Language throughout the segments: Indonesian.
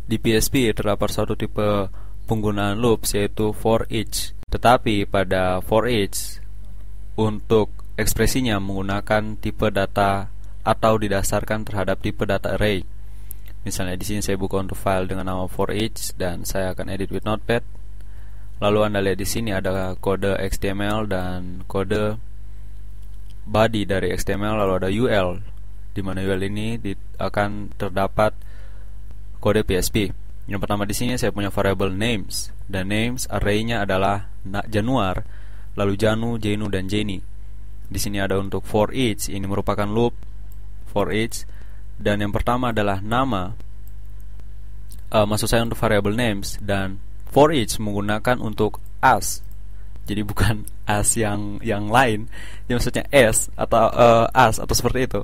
Di PHP terdapat suatu tipe penggunaan loops yaitu for each. Tetapi pada for each untuk ekspresinya menggunakan tipe data atau didasarkan terhadap tipe data array. Misalnya di sini saya buka untuk file dengan nama for each dan saya akan edit with Notepad. Lalu Anda lihat di sini ada kode HTML dan kode body dari HTML, lalu ada UL, di mana UL ini akan terdapat kode PHP. Yang pertama di sini saya punya variable names, dan names array-nya adalah Januar, lalu Janu, Jenu, dan Jenny. Di sini ada untuk for each, ini merupakan loop for each, dan yang pertama adalah nama. Maksud saya untuk variable names, dan for each menggunakan untuk as. Jadi bukan as yang lain, jadi maksudnya as atau as atau seperti itu.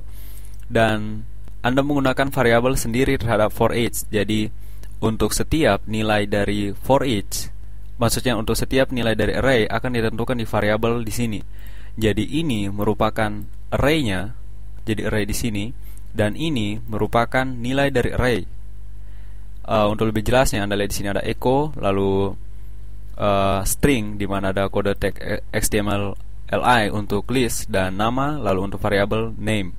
Dan Anda menggunakan variabel sendiri terhadap for each. Jadi untuk setiap nilai dari for each, maksudnya untuk setiap nilai dari array akan ditentukan di variabel di sini. Jadi ini merupakan array-nya, jadi array di sini, dan ini merupakan nilai dari array. Untuk lebih jelasnya Anda lihat di sini ada echo, lalu string di mana ada kode tag HTML li untuk list dan nama, lalu untuk variabel name.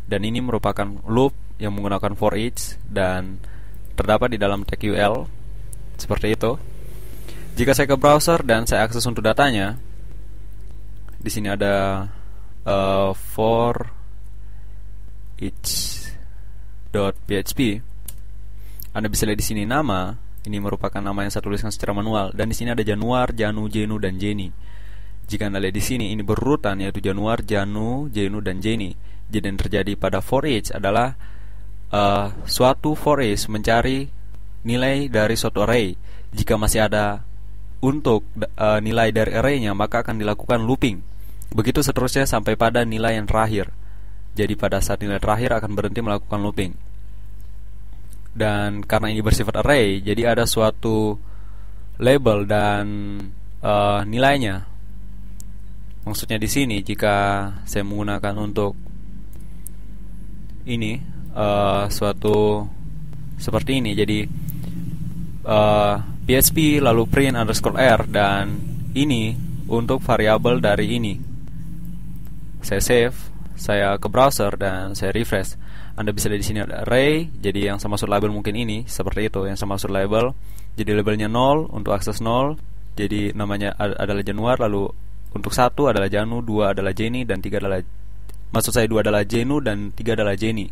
Dan ini merupakan loop yang menggunakan for each dan terdapat di dalam tag UL seperti itu. Jika saya ke browser dan saya akses untuk datanya, di sini ada for each.php. Anda bisa lihat di sini nama, ini merupakan nama yang saya tuliskan secara manual, dan di sini ada Januar, Janu, Jenu, dan Jenny. Jika Anda lihat di sini, ini berurutan yaitu Januar, Janu, Jenu, dan Jenny. Jadi yang terjadi pada for each adalah suatu for each mencari nilai dari suatu array. Jika masih ada untuk nilai dari array-nya, maka akan dilakukan looping. Begitu seterusnya sampai pada nilai yang terakhir. Jadi pada saat nilai terakhir akan berhenti melakukan looping. Dan karena ini bersifat array, jadi ada suatu label dan nilainya. Maksudnya di sini jika saya menggunakan untuk ini suatu seperti ini, jadi PHP lalu print _r, dan ini untuk variabel dari ini. Saya save, saya ke browser dan saya refresh. Anda bisa lihat di sini ada array, jadi yang saya maksud label mungkin ini seperti itu, yang saya maksud label. Jadi labelnya 0 untuk akses 0. Jadi namanya adalah Januar, lalu untuk 1 adalah Janu, 2 adalah Jenny, dan 3 adalah, maksud saya 2 adalah Jenu dan 3 adalah Jenny.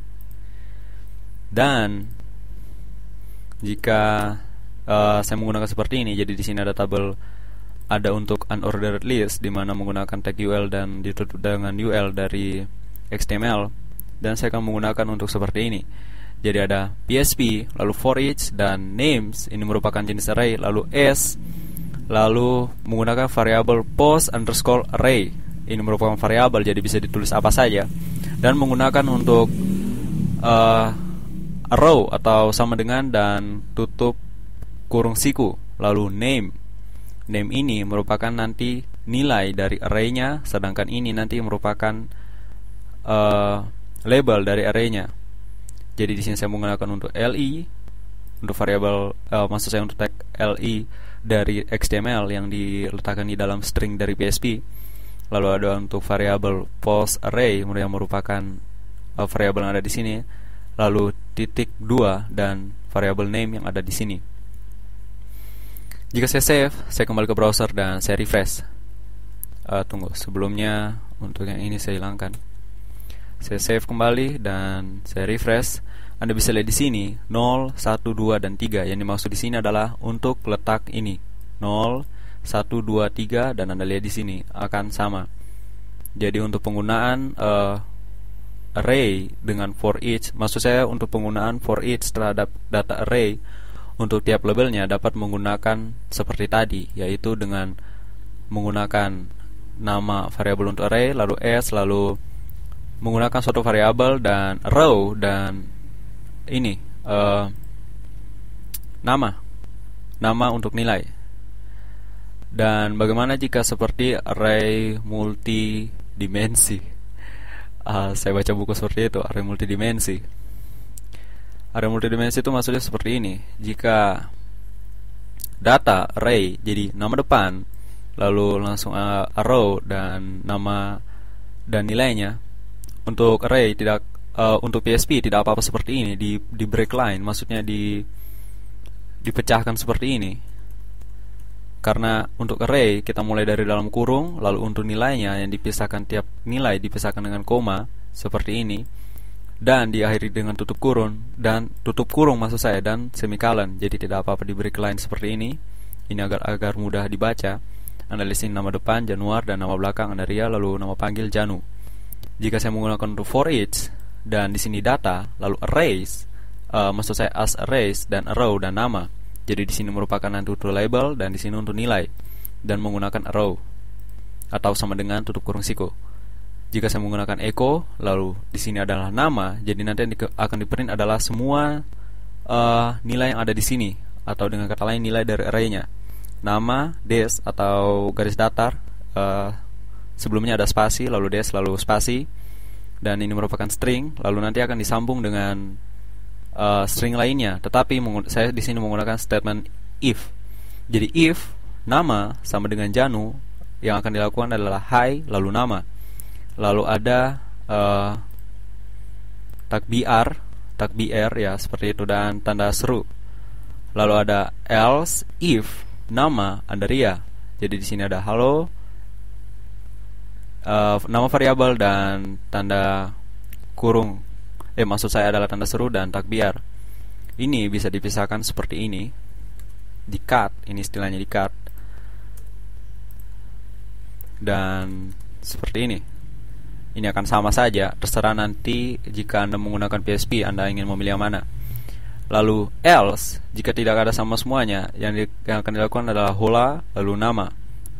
Dan jika saya menggunakan seperti ini, jadi di sini ada tabel, ada untuk unordered list di mana menggunakan tag UL dan ditutup dengan UL dari HTML, dan saya akan menggunakan untuk seperti ini. Jadi ada PHP, lalu for each, dan names, ini merupakan jenis array, lalu s, lalu menggunakan variabel post_array, ini merupakan variabel jadi bisa ditulis apa saja, dan menggunakan untuk row atau sama dengan dan tutup kurung siku, lalu name. Name ini merupakan nanti nilai dari array-nya, sedangkan ini nanti merupakan label dari array-nya. Jadi di sini saya menggunakan untuk li untuk variabel, maksud saya untuk tag li dari HTML yang diletakkan di dalam string dari PHP. Lalu ada untuk variabel post array yang merupakan variabel yang ada di sini. Lalu titik 2 dan variabel name yang ada di sini. Jika saya save, saya kembali ke browser dan saya refresh. Tunggu, sebelumnya untuk yang ini saya hilangkan. Saya save kembali dan saya refresh. Anda bisa lihat di sini 0, 1, 2 dan 3. Yang dimaksud di sini adalah untuk letak ini 0, 1, 2, 3, dan Anda lihat di sini akan sama. Jadi untuk penggunaan array dengan for each, maksud saya untuk penggunaan for each terhadap data array untuk tiap labelnya dapat menggunakan seperti tadi, yaitu dengan menggunakan nama variabel untuk array, lalu s, lalu menggunakan suatu variabel dan row, dan ini nama untuk nilai. Dan bagaimana jika seperti array multidimensi? Saya baca buku seperti itu, array multidimensi. Array multidimensi itu maksudnya seperti ini. Jika data array jadi nama depan, lalu langsung row dan nama dan nilainya. Untuk array tidak untuk PHP tidak apa-apa seperti ini, di break line, maksudnya dipecahkan seperti ini. Karena untuk array kita mulai dari dalam kurung, lalu untuk nilainya yang dipisahkan, tiap nilai dipisahkan dengan koma seperti ini, dan diakhiri dengan tutup kurung dan semikolon. Jadi tidak apa-apa di break line seperti ini. Ini agar mudah dibaca. Anda lihat nama depan Januar dan nama belakang Andaria, lalu nama panggil Janu. Jika saya menggunakan untuk for each dan di sini data, lalu arrays, maksud saya as arrays dan row dan nama. Jadi di sini merupakan nanti untuk label dan di sini untuk nilai, dan menggunakan row atau sama dengan tutup kurung siko. Jika saya menggunakan echo, lalu di sini adalah nama, jadi nanti yang akan diprint adalah semua nilai yang ada di sini, atau dengan kata lain nilai dari arraynya. Nama, des atau garis datar, sebelumnya ada spasi, lalu des, lalu spasi, dan ini merupakan string, lalu nanti akan disambung dengan string lainnya. Tetapi saya di sini menggunakan statement if. Jadi if nama sama dengan Janu, yang akan dilakukan adalah hi lalu nama. Lalu ada tag br ya seperti itu, dan tanda seru. Lalu ada else if nama Andaria. Jadi di sini ada halo, nama variabel dan tanda kurung. Maksud saya adalah tanda seru dan tag br. Ini bisa dipisahkan seperti ini. Di cut, ini istilahnya di cut. Dan seperti ini. Ini akan sama saja, terserah nanti jika Anda menggunakan PHP Anda ingin memilih yang mana. Lalu else, jika tidak ada sama semuanya, yang akan dilakukan adalah hola lalu nama,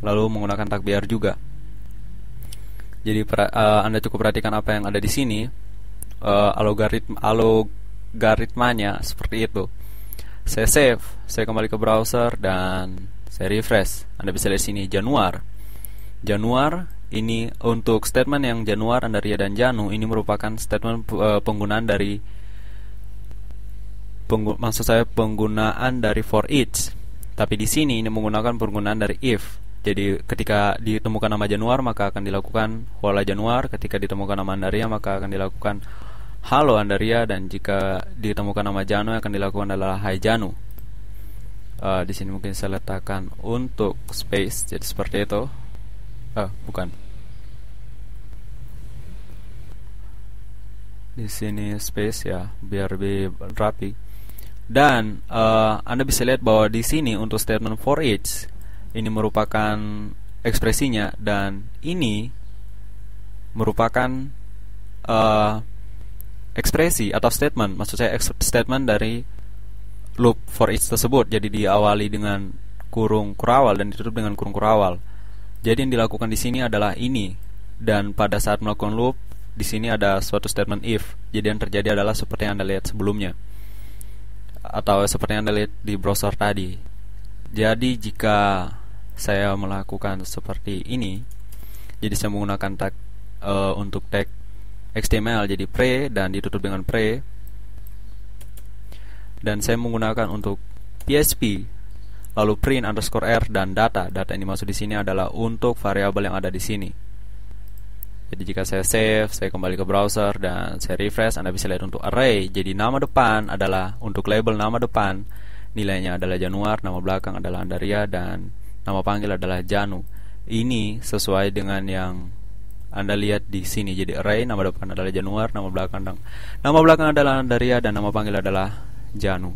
lalu menggunakan tag br juga. Jadi Anda cukup perhatikan apa yang ada di sini. Algoritmanya seperti itu. Saya save, saya kembali ke browser dan saya refresh. Anda bisa lihat sini Januar ini untuk statement yang Januar, Andaria dan Janu ini merupakan statement penggunaan dari penggunaan dari for each. Tapi di sini ini menggunakan penggunaan dari if. Jadi ketika ditemukan nama Januar maka akan dilakukan hola Januar, ketika ditemukan nama Andaria maka akan dilakukan halo Andaria, dan jika ditemukan nama Janu akan dilakukan adalah hai Janu. Di sini mungkin saya letakkan untuk space, jadi seperti itu. Bukan. Di sini space ya, biar lebih rapi. Dan Anda bisa lihat bahwa di sini untuk statement for each ini merupakan ekspresinya, dan ini merupakan ekspresi atau statement, maksud saya statement dari loop for each tersebut. Jadi diawali dengan kurung kurawal dan ditutup dengan kurung kurawal. Jadi yang dilakukan di sini adalah ini, dan pada saat melakukan loop di sini ada suatu statement if. Jadi yang terjadi adalah seperti yang Anda lihat sebelumnya, atau seperti yang Anda lihat di browser tadi. Jadi jika saya melakukan seperti ini, jadi saya menggunakan tag untuk tag HTML jadi pre dan ditutup dengan pre, dan saya menggunakan untuk PHP lalu print underscore r dan data. Data ini masuk di sini adalah untuk variabel yang ada di sini. Jadi jika saya save, saya kembali ke browser dan saya refresh, Anda bisa lihat untuk array. Jadi nama depan adalah untuk label nama depan, nilainya adalah Januar, nama belakang adalah Andaria, dan nama panggil adalah Janu. Ini sesuai dengan yang Anda lihat di sini. Jadi array nama depan adalah Januar, nama belakang adalah Andaria, dan nama panggil adalah Janu.